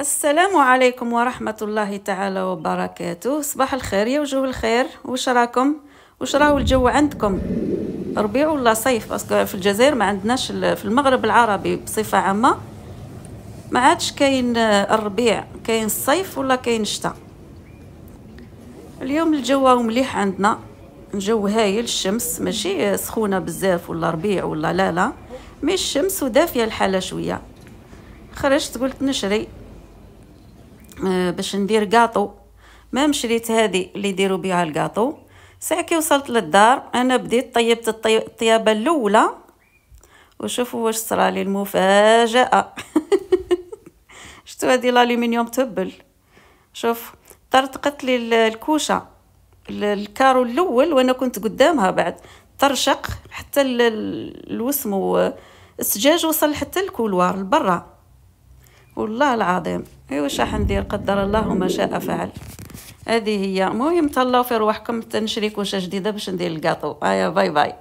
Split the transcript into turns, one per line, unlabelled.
السلام عليكم ورحمة الله تعالى وبركاته. صباح الخير يا وجوه الخير. واش راكم؟ واش راهو الجو عندكم؟ ربيع ولا صيف؟ باسكو في الجزائر ما عندناش، في المغرب العربي بصفة عامة ما عادش كاين الربيع، كاين الصيف ولا كاين الشتاء. اليوم الجو مليح عندنا، الجو هايل، الشمس ماشي سخونة بزاف ولا ربيع ولا لا، مي الشمس ودافية الحالة شوية. خرجت قلت نشري باش ندير كاطو، ما مشريت هذه اللي يديروا بها الكاطو. ساعة كي وصلت للدار انا بديت طيبت الطيابه الاولى، وشوفوا واش صرالي المفاجاه. شفتوا هذه الالومنيوم تبل؟ شوف طرطقت لي الكوشه، الكارو الاول وانا كنت قدامها، بعد طرشق حتى الوسم السجاج وصل حتى الكولوار لبرا. والله العظيم واش راح ندير؟ قدر الله وما شاء فعل. هذه هي. المهم تهلاو في رواحكم، نشري كوشه جديده باش ندير الكاطو. باي باي.